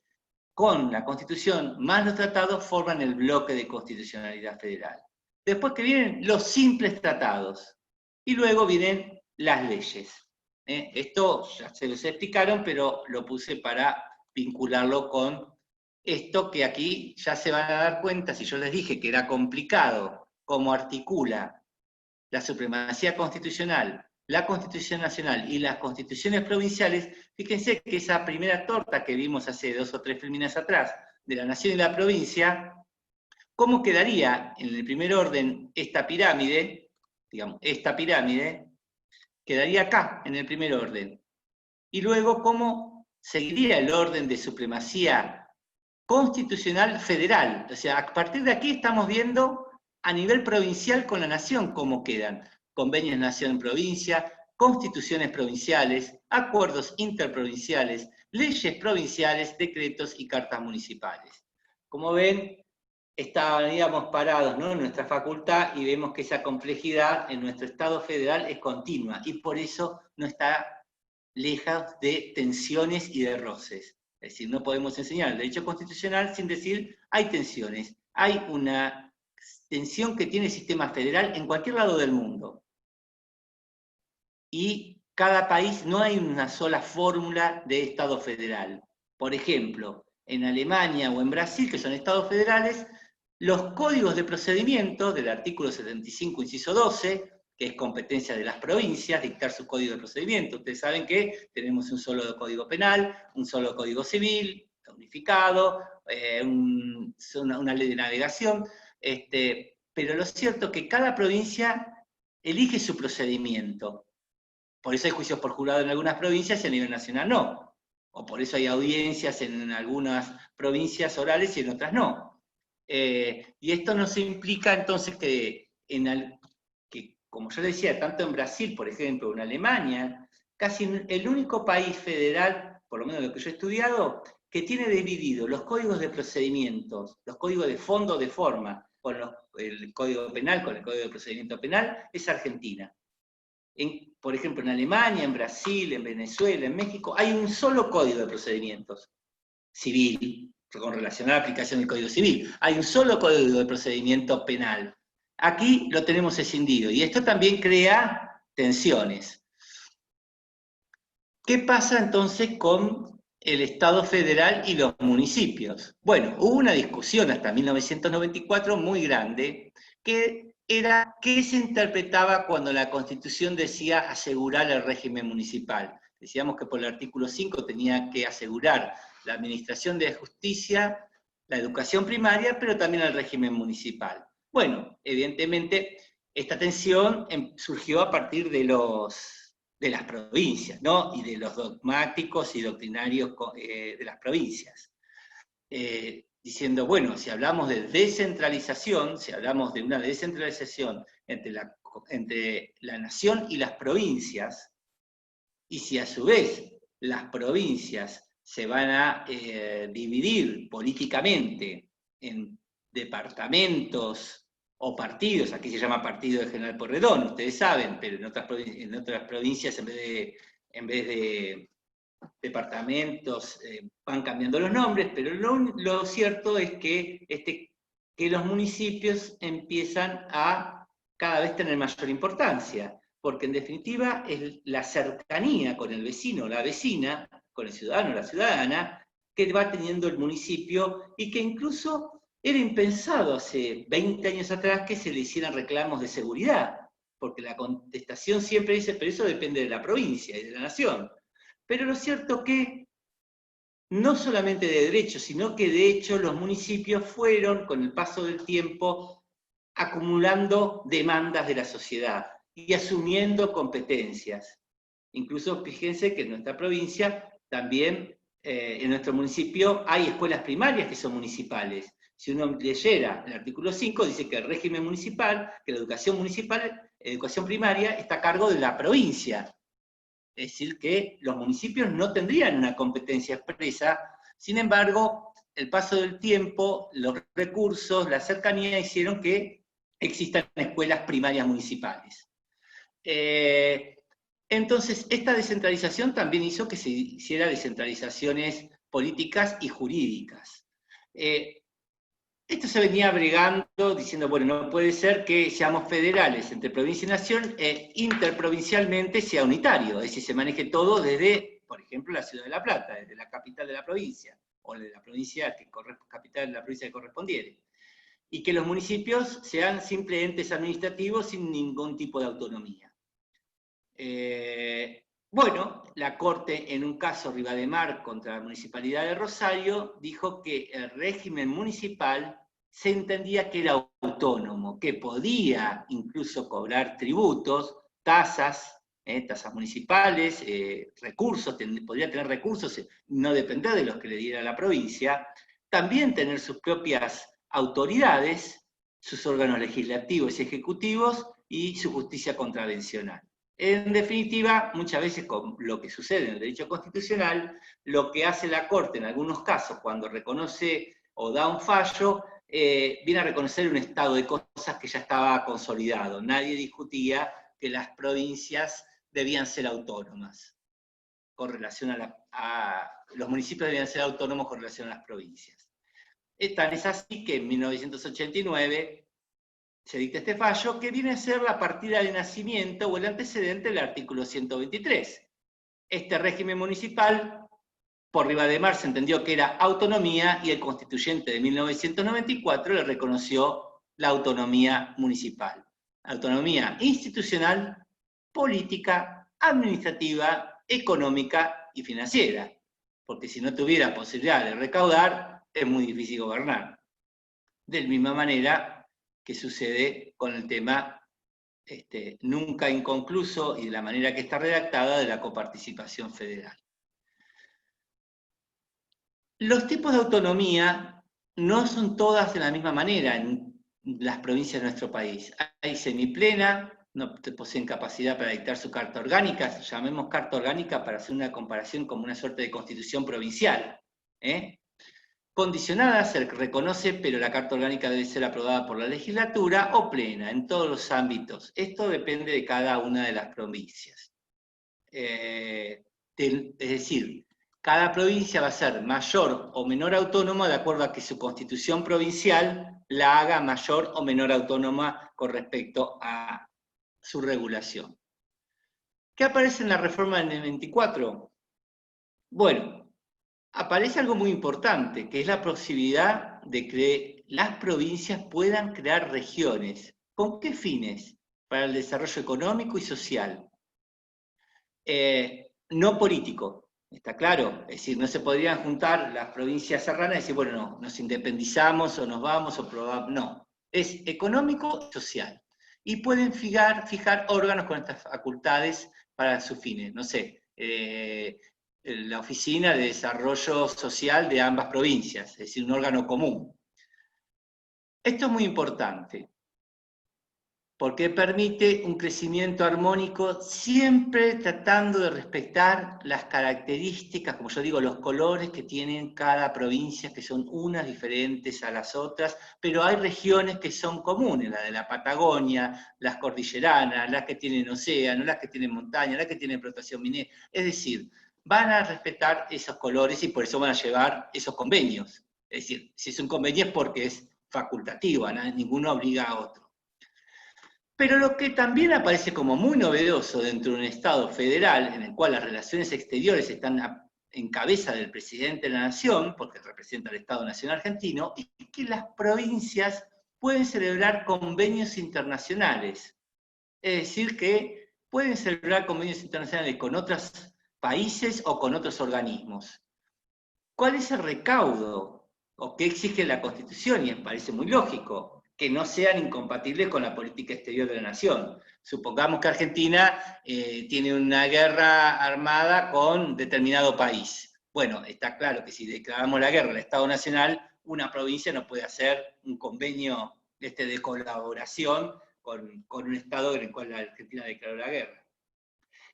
con la Constitución más los tratados forman el bloque de constitucionalidad federal. Después que vienen los simples tratados, y luego vienen las leyes. Esto ya se los explicaron, pero lo puse para vincularlo con esto que aquí ya se van a dar cuenta, si yo les dije que era complicado cómo articula la supremacía constitucional, la Constitución Nacional y las constituciones provinciales, fíjense que esa primera torta que vimos hace 2 o 3 filminas atrás, de la nación y la provincia, ¿cómo quedaría en el primer orden esta pirámide? Digamos, esta pirámide quedaría acá, en el primer orden. Y luego, ¿cómo seguiría el orden de supremacía constitucional federal? O sea, a partir de aquí estamos viendo a nivel provincial con la nación cómo quedan. Convenios nación-provincia, constituciones provinciales, acuerdos interprovinciales, leyes provinciales, decretos y cartas municipales. Como ven, estaríamos parados, ¿no?, en nuestra facultad y vemos que esa complejidad en nuestro Estado federal es continua y por eso no está lejos de tensiones y de roces. Es decir, no podemos enseñar el derecho constitucional sin decir hay tensiones, hay una tensión que tiene el sistema federal en cualquier lado del mundo. Y cada país no hay una sola fórmula de Estado federal. Por ejemplo, en Alemania o en Brasil, que son estados federales, los códigos de procedimiento del artículo 75, inciso 12, que es competencia de las provincias, dictar su código de procedimiento. Ustedes saben que tenemos un solo código penal, un solo código civil, unificado, una ley de navegación, pero lo cierto es que cada provincia elige su procedimiento. Por eso hay juicios por jurado en algunas provincias y a nivel nacional no. O por eso hay audiencias en algunas provincias orales y en otras no. Y esto nos implica entonces que, como yo decía, tanto en Brasil, por ejemplo, o en Alemania, casi el único país federal, por lo menos lo que yo he estudiado, que tiene dividido los códigos de procedimientos, los códigos de fondo de forma, con el código penal, con el código de procedimiento penal, es Argentina. Por ejemplo, en Alemania, en Brasil, en Venezuela, en México, hay un solo código de procedimientos civil, con relación a la aplicación del Código Civil. Hay un solo código de procedimiento penal. Aquí lo tenemos escindido, y esto también crea tensiones. ¿Qué pasa entonces con el Estado federal y los municipios? Bueno, hubo una discusión hasta 1994 muy grande, que era qué se interpretaba cuando la Constitución decía asegurar el régimen municipal. Decíamos que por el artículo 5 tenía que asegurar la administración de la justicia, la educación primaria, pero también el régimen municipal. Bueno, evidentemente, esta tensión surgió a partir de las provincias, ¿no?, y de los dogmáticos y doctrinarios de las provincias. Diciendo, bueno, si hablamos de descentralización, si hablamos de una descentralización entre la nación y las provincias, y si a su vez las provincias se van a dividir políticamente en departamentos o partidos, aquí se llama partido de General Porredón, ustedes saben, pero en otras provincias en vez de departamentos van cambiando los nombres, pero lo cierto es que los municipios empiezan a cada vez tener mayor importancia, porque en definitiva es la cercanía con el vecino, la vecina, con el ciudadano, la ciudadana, que va teniendo el municipio y que incluso era impensado hace 20 años atrás que se le hicieran reclamos de seguridad, porque la contestación siempre dice, pero eso depende de la provincia y de la nación. Pero lo cierto es que no solamente de derecho, sino que de hecho los municipios fueron, con el paso del tiempo, acumulando demandas de la sociedad y asumiendo competencias. Incluso fíjense que en nuestra provincia también, en nuestro municipio, hay escuelas primarias que son municipales. Si uno leyera el artículo 5, dice que el régimen municipal, que la educación municipal, educación primaria, está a cargo de la provincia. Es decir, que los municipios no tendrían una competencia expresa, sin embargo, el paso del tiempo, los recursos, la cercanía hicieron que existan escuelas primarias municipales. Entonces, esta descentralización también hizo que se hicieran descentralizaciones políticas y jurídicas. Esto se venía bregando, diciendo, bueno, no puede ser que seamos federales entre provincia y nación, e interprovincialmente sea unitario, es decir, se maneje todo desde, por ejemplo, la ciudad de La Plata, desde la capital de la provincia, o de la provincia capital de la provincia que correspondiere. Y que los municipios sean simples entes administrativos sin ningún tipo de autonomía. Bueno, la Corte, en un caso Rivademar contra la Municipalidad de Rosario, dijo que el régimen municipal se entendía que era autónomo, que podía incluso cobrar tributos, tasas municipales, recursos, podría tener recursos, no depender de los que le diera la provincia, también tener sus propias autoridades, sus órganos legislativos y ejecutivos, y su justicia contravencional. En definitiva, muchas veces con lo que sucede en el derecho constitucional, lo que hace la Corte en algunos casos cuando reconoce o da un fallo, viene a reconocer un estado de cosas que ya estaba consolidado. Nadie discutía que las provincias debían ser autónomas con relación los municipios debían ser autónomos con relación a las provincias. Tan es así que en 1989 se dicta este fallo, que viene a ser la partida de nacimiento o el antecedente del artículo 123. Este régimen municipal, por Rivademar se entendió que era autonomía, y el constituyente de 1994 le reconoció la autonomía municipal. Autonomía institucional, política, administrativa, económica y financiera. Porque si no tuviera posibilidad de recaudar, es muy difícil gobernar. De la misma manera que sucede con el tema nunca inconcluso y de la manera que está redactada de la coparticipación federal. Los tipos de autonomía no son todas de la misma manera en las provincias de nuestro país. Hay semiplena, no poseen capacidad para dictar su carta orgánica, llamemos carta orgánica para hacer una comparación como una suerte de constitución provincial. Condicionada se reconoce, pero la carta orgánica debe ser aprobada por la legislatura, o plena, en todos los ámbitos. Esto depende de cada una de las provincias. Es decir, cada provincia va a ser mayor o menor autónoma de acuerdo a que su constitución provincial la haga mayor o menor autónoma con respecto a su regulación. ¿Qué aparece en la reforma del 24? Bueno, aparece algo muy importante, que es la posibilidad de que las provincias puedan crear regiones. ¿Con qué fines? Para el desarrollo económico y social. No político. ¿Está claro? Es decir, no se podrían juntar las provincias serranas y decir, bueno, no, nos independizamos o nos vamos o probamos. No, es económico y social. Y pueden fijar órganos con estas facultades para sus fines. No sé, la Oficina de Desarrollo Social de ambas provincias, es decir, un órgano común. Esto es muy importante, porque permite un crecimiento armónico, siempre tratando de respetar las características, como yo digo, los colores que tienen cada provincia, que son unas diferentes a las otras, pero hay regiones que son comunes, la de la Patagonia, las cordilleranas, las que tienen océano, las que tienen montaña, las que tienen explotación minera. Es decir, van a respetar esos colores y por eso van a llevar esos convenios. Es decir, si es un convenio es porque es facultativo, ninguno obliga a otro. Pero lo que también aparece como muy novedoso dentro de un Estado federal, en el cual las relaciones exteriores están en cabeza del presidente de la Nación, porque representa al Estado Nacional Argentino, es que las provincias pueden celebrar convenios internacionales. Es decir, que pueden celebrar convenios internacionales con otros países o con otros organismos. ¿Cuál es el recaudo? ¿O qué exige la Constitución? Y me parece muy lógico, que no sean incompatibles con la política exterior de la nación. Supongamos que Argentina tiene una guerra armada con determinado país. Bueno, está claro que si declaramos la guerra al Estado Nacional, una provincia no puede hacer un convenio de colaboración con un Estado en el cual la Argentina declaró la guerra.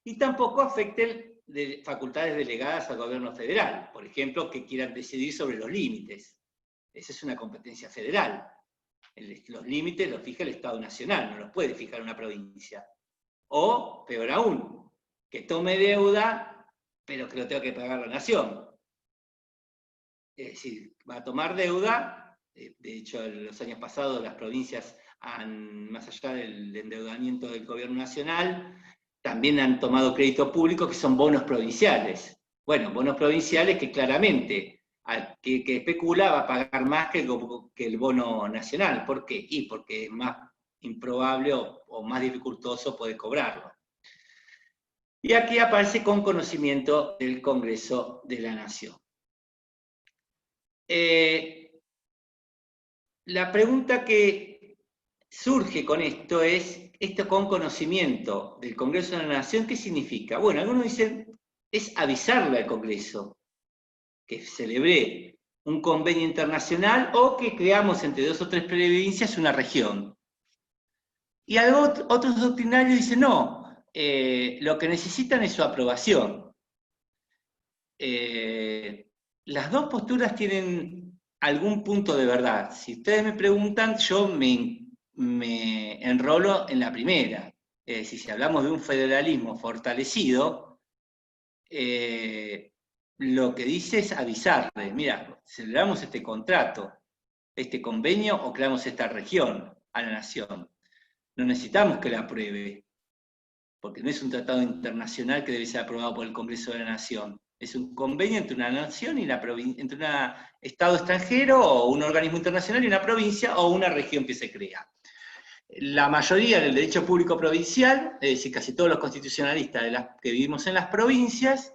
Y tampoco afecten facultades delegadas al gobierno federal, por ejemplo, que quieran decidir sobre los límites. Esa es una competencia federal. Los límites los fija el Estado Nacional, no los puede fijar una provincia. O, peor aún, que tome deuda, pero que lo tenga que pagar la Nación. Es decir, va a tomar deuda, de hecho en los años pasados las provincias, más allá del endeudamiento del gobierno nacional, también han tomado crédito público que son bonos provinciales. Bueno, bonos provinciales que claramente al que especula va a pagar más que el bono nacional. ¿Por qué? Y porque es más improbable o más dificultoso poder cobrarlo. Y aquí aparece con conocimiento del Congreso de la Nación. La pregunta que surge con esto es, esto con conocimiento del Congreso de la Nación, ¿qué significa? Bueno, algunos dicen, es avisarle al Congreso que celebré un convenio internacional o que creamos entre 2 o 3 provincias una región. Y otros doctrinarios dicen, no, lo que necesitan es su aprobación. Las dos posturas tienen algún punto de verdad. Si ustedes me preguntan, yo me enrolo en la primera. Es decir, si hablamos de un federalismo fortalecido, lo que dice es avisarles, mira, celebramos este contrato, este convenio, o creamos esta región a la nación. No necesitamos que la apruebe, porque no es un tratado internacional que debe ser aprobado por el Congreso de la Nación. Es un convenio entre una nación y entre un Estado extranjero o un organismo internacional y una provincia o una región que se crea. La mayoría del derecho público provincial, es decir, casi todos los constitucionalistas que vivimos en las provincias,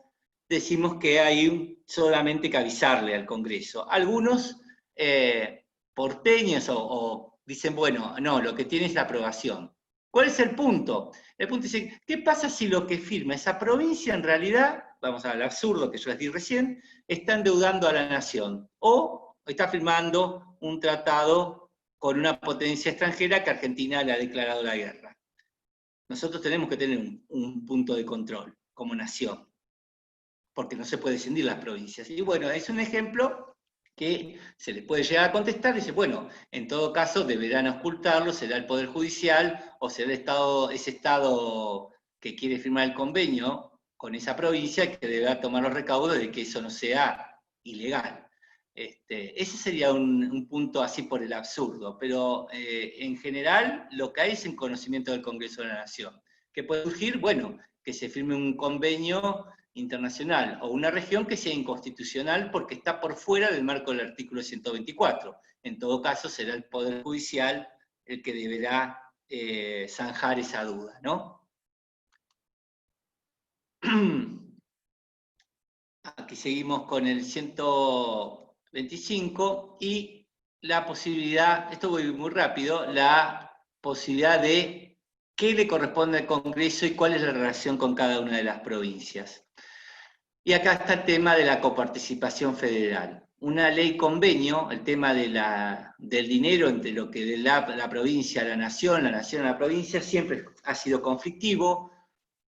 decimos que hay solamente que avisarle al Congreso. Algunos porteños o dicen, bueno, no, lo que tiene es la aprobación. ¿Cuál es el punto? El punto es, ¿qué pasa si lo que firma esa provincia en realidad, vamos al absurdo que yo les di recién, está endeudando a la nación? O está firmando un tratado con una potencia extranjera que Argentina le ha declarado la guerra. Nosotros tenemos que tener un punto de control como nación, porque no se puede escindir las provincias. Y bueno, es un ejemplo que se le puede llegar a contestar, dice, bueno, en todo caso deberán ocultarlo, será el Poder Judicial, o será ese Estado que quiere firmar el convenio con esa provincia que deberá tomar los recaudos de que eso no sea ilegal. Ese sería un punto así por el absurdo, pero en general lo que hay es en conocimiento del Congreso de la Nación. ¿Qué puede surgir? Bueno, que se firme un convenio internacional o una región que sea inconstitucional porque está por fuera del marco del artículo 124. En todo caso, será el Poder Judicial el que deberá zanjar esa duda, ¿no? Aquí seguimos con el 125 y la posibilidad, esto voy muy rápido, la posibilidad de qué le corresponde al Congreso y cuál es la relación con cada una de las provincias. Y acá está el tema de la coparticipación federal. Una ley convenio, el tema del dinero entre lo que de la provincia a la nación a la provincia, siempre ha sido conflictivo,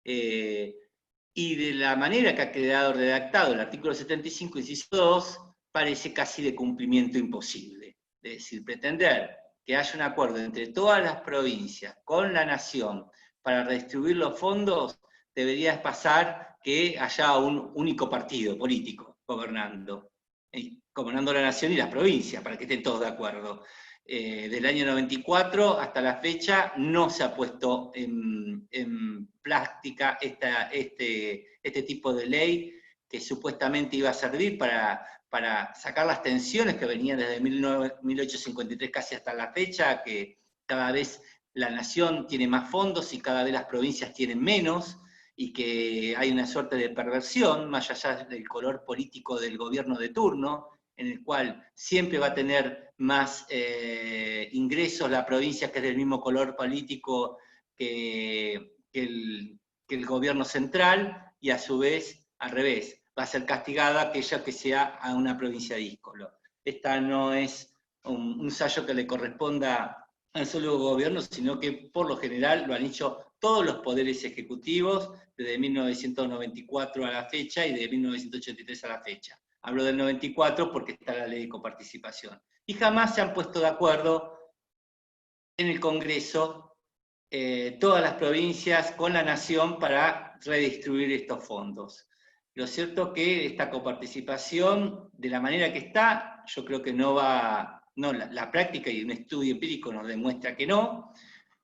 y de la manera que ha quedado redactado el artículo 75, inciso 2, parece casi de cumplimiento imposible. Es decir, pretender que haya un acuerdo entre todas las provincias con la nación para redistribuir los fondos, debería pasar que haya un único partido político gobernando la nación y las provincias, para que estén todos de acuerdo. Del año 94 hasta la fecha no se ha puesto en práctica este tipo de ley que supuestamente iba a servir para sacar las tensiones que venían desde 1853 casi hasta la fecha, que cada vez la nación tiene más fondos y cada vez las provincias tienen menos, y que hay una suerte de perversión, más allá del color político del gobierno de turno, en el cual siempre va a tener más ingresos la provincia que es del mismo color político que el gobierno central, y a su vez, al revés, va a ser castigada aquella que sea a una provincia díscolo. Esta no es un ensayo que le corresponda al solo gobierno, sino que por lo general lo han hecho todos los poderes ejecutivos desde 1994 a la fecha y de 1983 a la fecha. Hablo del 94 porque está la ley de coparticipación. Y jamás se han puesto de acuerdo en el Congreso todas las provincias con la nación para redistribuir estos fondos. Lo cierto es que esta coparticipación, de la manera que está, yo creo que no va, no, la práctica y un estudio empírico nos demuestra que no,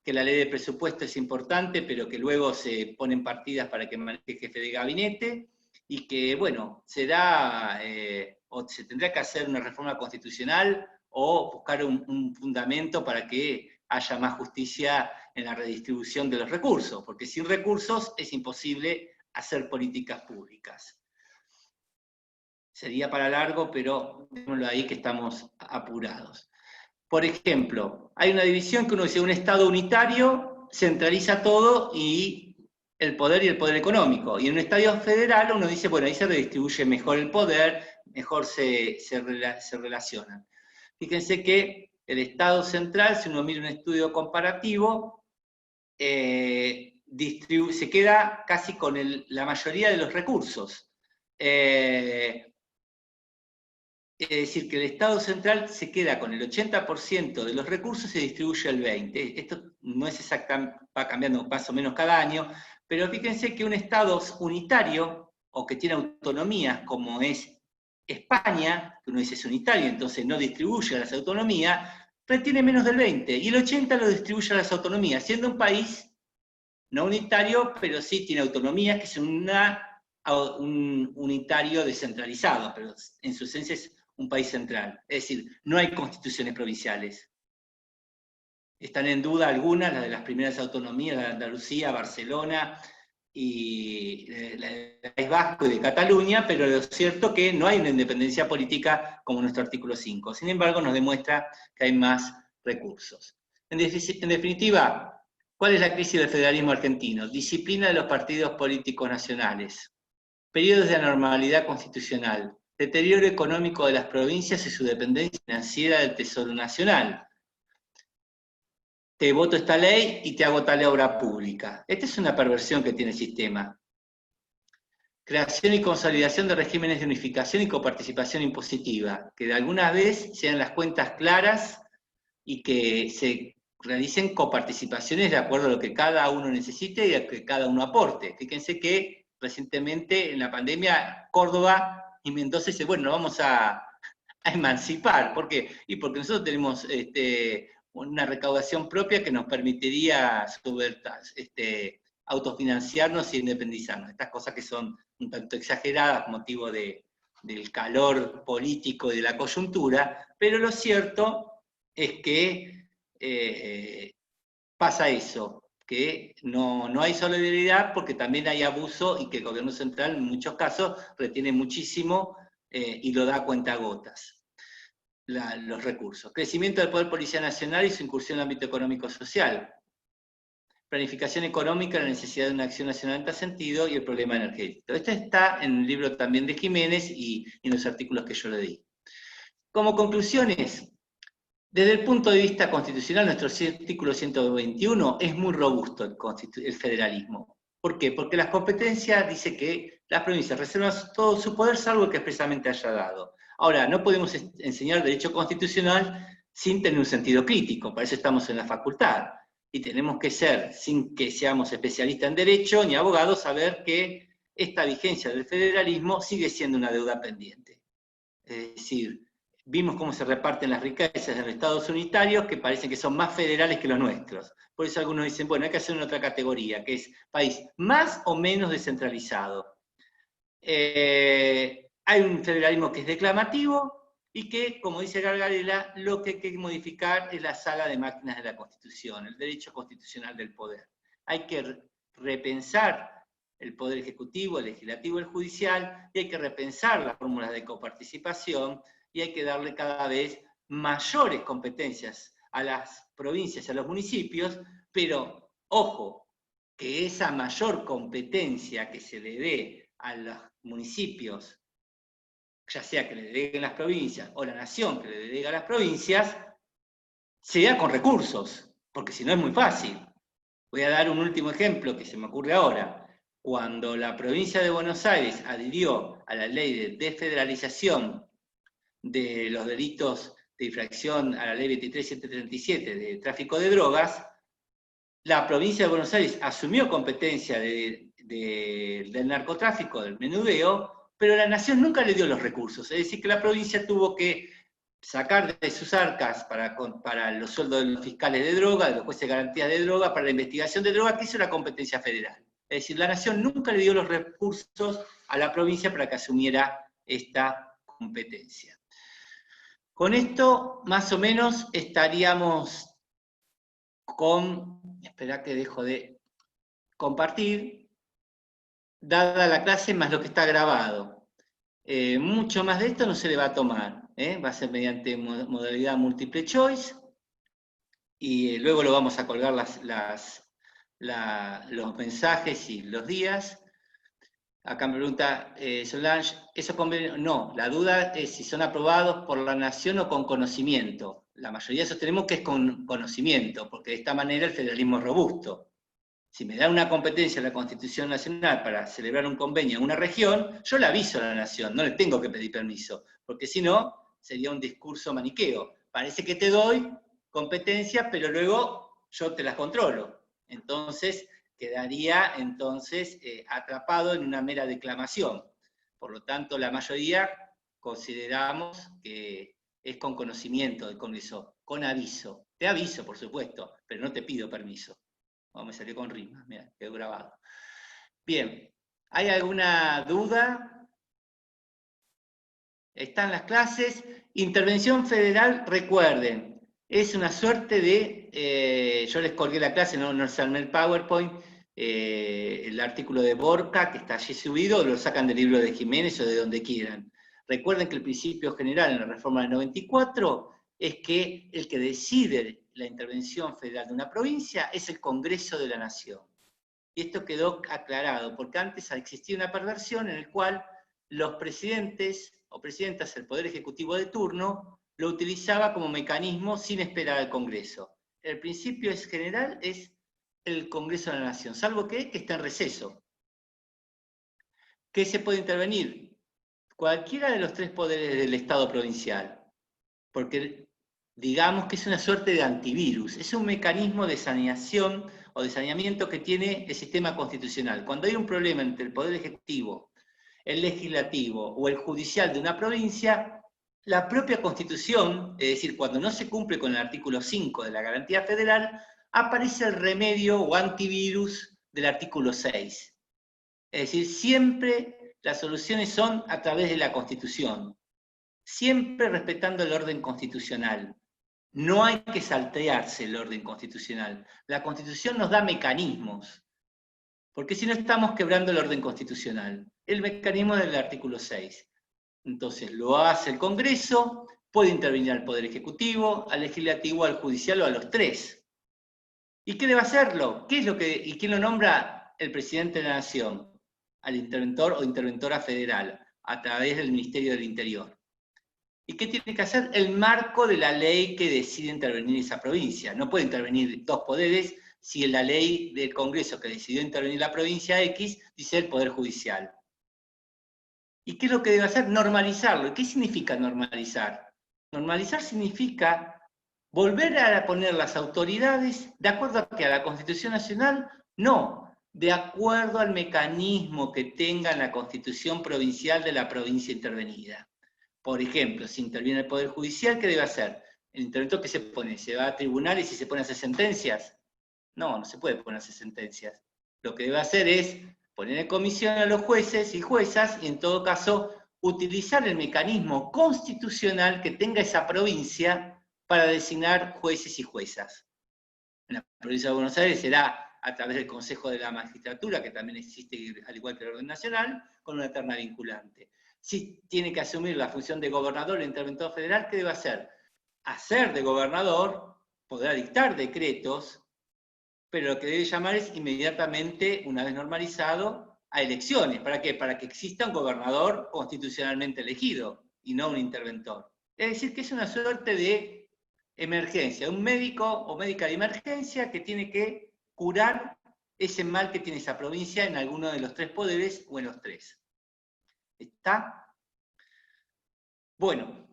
que la ley de presupuesto es importante, pero que luego se ponen partidas para que maneje el jefe de gabinete, y que, bueno, o se tendrá que hacer una reforma constitucional o buscar un fundamento para que haya más justicia en la redistribución de los recursos, porque sin recursos es imposible hacer políticas públicas. Sería para largo, pero démoslo ahí que estamos apurados. Por ejemplo, hay una división que uno dice, un Estado unitario centraliza todo y el poder económico. Y en un Estado federal uno dice, bueno, ahí se redistribuye mejor el poder, mejor se relacionan. Fíjense que el Estado central, si uno mira un estudio comparativo, se queda casi con la mayoría de los recursos. Es decir, que el Estado central se queda con el 80% de los recursos y distribuye el 20%. Esto no es exactamente, va cambiando más o menos cada año, pero fíjense que un Estado unitario, o que tiene autonomías, como es España, que uno dice es unitario, entonces no distribuye a las autonomías, retiene menos del 20%, y el 80% lo distribuye a las autonomías, siendo un país no unitario, pero sí tiene autonomías, que es un unitario descentralizado, pero en su esencia es un país central. Es decir, no hay constituciones provinciales. Están en duda algunas, las de las primeras autonomías, de Andalucía, Barcelona y del País Vasco y de Cataluña, pero lo cierto es que no hay una independencia política como nuestro artículo 5. Sin embargo, nos demuestra que hay más recursos. En definitiva, ¿cuál es la crisis del federalismo argentino? Disciplina de los partidos políticos nacionales, periodos de anormalidad constitucional, deterioro económico de las provincias y su dependencia financiera del Tesoro Nacional. Te voto esta ley y te hago tal obra pública. Esta es una perversión que tiene el sistema. Creación y consolidación de regímenes de unificación y coparticipación impositiva, que de alguna vez sean las cuentas claras y que se realicen coparticipaciones de acuerdo a lo que cada uno necesite y a lo que cada uno aporte. Fíjense que recientemente en la pandemia Córdoba y Mendoza dice, bueno, vamos a emancipar. ¿Por qué? Y porque nosotros tenemos una recaudación propia que nos permitiría autofinanciarnos e independizarnos. Estas cosas que son un tanto exageradas, motivo del calor político y de la coyuntura, pero lo cierto es que pasa eso, que no hay solidaridad porque también hay abuso y que el gobierno central en muchos casos retiene muchísimo y lo da a cuentagotas. Los recursos. Crecimiento del Poder Policial Nacional y su incursión en el ámbito económico-social. Planificación económica, la necesidad de una acción nacional en tal sentido y el problema energético. Esto está en el libro también de Jiménez y en los artículos que yo le di. Como conclusiones, desde el punto de vista constitucional, nuestro artículo 121 es muy robusto el federalismo. ¿Por qué? Porque las competencias dice que las provincias reservan todo su poder salvo el que expresamente haya dado. Ahora, no podemos enseñar derecho constitucional sin tener un sentido crítico, para eso estamos en la facultad. Y tenemos que ser, sin que seamos especialistas en derecho ni abogados, saber que esta vigencia del federalismo sigue siendo una deuda pendiente. Es decir, vimos cómo se reparten las riquezas en los estados unitarios, que parecen que son más federales que los nuestros. Por eso algunos dicen, bueno, hay que hacer una otra categoría, que es país más o menos descentralizado. Hay un federalismo que es declamativo y que, como dice Gargarella, lo que hay que modificar es la sala de máquinas de la Constitución, el derecho constitucional del poder. Hay que repensar el poder ejecutivo, el legislativo, el judicial, y hay que repensar las fórmulas de coparticipación, y hay que darle cada vez mayores competencias a las provincias y a los municipios, pero, ojo, que esa mayor competencia que se le dé a los municipios, ya sea que le deleguen las provincias o la nación que le delega a las provincias, sea con recursos, porque si no es muy fácil. Voy a dar un último ejemplo que se me ocurre ahora. Cuando la provincia de Buenos Aires adhirió a la ley de desfederalización de los delitos de infracción a la ley 23.737 de tráfico de drogas, la provincia de Buenos Aires asumió competencia del narcotráfico, del menudeo, pero la nación nunca le dio los recursos, es decir, que la provincia tuvo que sacar de sus arcas para los sueldos de los fiscales de droga, de los jueces de garantía de droga, para la investigación de droga, que hizo la competencia federal. Es decir, la nación nunca le dio los recursos a la provincia para que asumiera esta competencia. Con esto, más o menos, estaríamos con, espera que dejo de compartir, dada la clase más lo que está grabado. Mucho más de esto no se le va a tomar, va a ser mediante modalidad multiple choice, y luego lo vamos a colgar los mensajes y los días. Acá me pregunta Solange, ¿eso conviene? No, la duda es si son aprobados por la nación o con conocimiento. La mayoría sostenemos que es con conocimiento, porque de esta manera el federalismo es robusto. Si me da una competencia en la Constitución Nacional para celebrar un convenio en una región, yo le aviso a la nación, no le tengo que pedir permiso, porque si no, sería un discurso maniqueo. Parece que te doy competencias, pero luego yo te las controlo. Entonces, quedaría atrapado en una mera declamación. Por lo tanto, la mayoría consideramos que es con conocimiento del Congreso, con aviso. Te aviso, por supuesto, pero no te pido permiso. Oh, me salió con rima, mira, quedó grabado. Bien, ¿hay alguna duda? Están las clases. Intervención federal, recuerden, es una suerte de, yo les colgué la clase, no les armé el PowerPoint, el artículo de Borca, que está allí subido, lo sacan del libro de Jiménez o de donde quieran. Recuerden que el principio general en la reforma del 94 es que el que decide la intervención federal de una provincia es el Congreso de la Nación. Y esto quedó aclarado, porque antes existía una perversión en la cual los presidentes o presidentas del Poder Ejecutivo de turno lo utilizaba como mecanismo sin esperar al Congreso. El principio general es el Congreso de la Nación, salvo que esté en receso. ¿Qué se puede intervenir? Cualquiera de los tres poderes del Estado provincial, porque digamos que es una suerte de antivirus, es un mecanismo de saneación o de saneamiento que tiene el sistema constitucional. Cuando hay un problema entre el Poder Ejecutivo, el Legislativo o el Judicial de una provincia, la propia Constitución, es decir, cuando no se cumple con el artículo 5 de la garantía federal, aparece el remedio o antivirus del artículo 6. Es decir, siempre las soluciones son a través de la Constitución, siempre respetando el orden constitucional. No hay que saltearse el orden constitucional. La Constitución nos da mecanismos, porque si no estamos quebrando el orden constitucional. El mecanismo del artículo 6. Entonces lo hace el Congreso, puede intervenir al Poder Ejecutivo, al Legislativo, al Judicial o a los tres. ¿Y qué debe hacerlo? ¿Y quién lo nombra? El Presidente de la Nación, al interventor o interventora federal, a través del Ministerio del Interior. ¿Y qué tiene que hacer? El marco de la ley que decide intervenir esa provincia. No puede intervenir dos poderes si la ley del Congreso que decidió intervenir la provincia X dice el Poder Judicial. ¿Y qué es lo que debe hacer? Normalizarlo. ¿Y qué significa normalizar? Normalizar significa volver a poner las autoridades de acuerdo a la Constitución Nacional, no, de acuerdo al mecanismo que tenga la Constitución provincial de la provincia intervenida. Por ejemplo, si interviene el Poder Judicial, ¿qué debe hacer? El interventor que se pone, ¿se va a tribunales y se pone a hacer sentencias? No, no se puede poner a hacer sentencias. Lo que debe hacer es poner en comisión a los jueces y juezas y en todo caso utilizar el mecanismo constitucional que tenga esa provincia para designar jueces y juezas. En la provincia de Buenos Aires será a través del Consejo de la Magistratura, que también existe al igual que el orden nacional, con una terna vinculante. Si tiene que asumir la función de gobernador o interventor federal, ¿qué debe hacer? Hacer de gobernador, podrá dictar decretos, pero lo que debe llamar es inmediatamente, una vez normalizado, a elecciones. ¿Para qué? Para que exista un gobernador constitucionalmente elegido y no un interventor. Es decir, que es una suerte de emergencia, un médico o médica de emergencia que tiene que curar ese mal que tiene esa provincia en alguno de los tres poderes o en los tres. ¿Está? Bueno,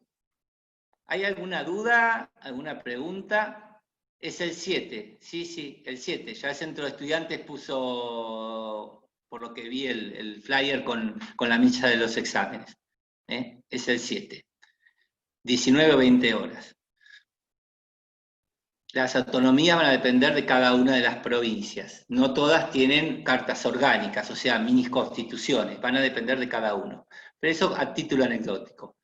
¿hay alguna duda, alguna pregunta? Es el 7, sí, el 7. Ya el centro de estudiantes puso, por lo que vi, el flyer con la micha de los exámenes. Es el 7. 19 o 20 horas. Las autonomías van a depender de cada una de las provincias. No todas tienen cartas orgánicas, o sea, mini constituciones. Van a depender de cada uno. Pero eso a título anecdótico.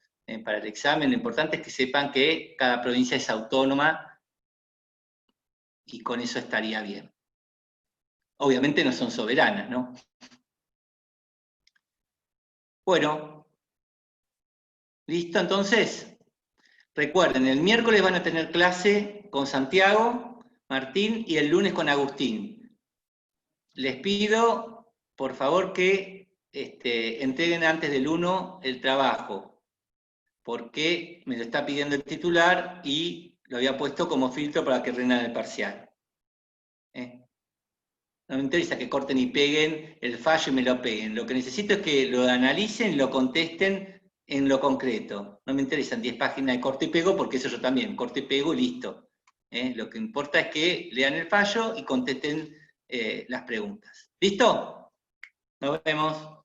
Para el examen lo importante es que sepan que cada provincia es autónoma y con eso estaría bien. Obviamente no son soberanas, ¿no? Bueno, ¿listo entonces? Recuerden, el miércoles van a tener clase con Santiago, Martín y el lunes con Agustín. Les pido, por favor, que entreguen antes del 1 el trabajo, porque me lo está pidiendo el titular y lo había puesto como filtro para que rindan el parcial. No me interesa que corten y peguen el fallo y me lo peguen. Lo que necesito es que lo analicen, lo contesten en lo concreto. No me interesan 10 páginas de corte y pego, porque eso yo también, corte y pego y listo. Lo que importa es que lean el fallo y contesten las preguntas. ¿Listo? Nos vemos.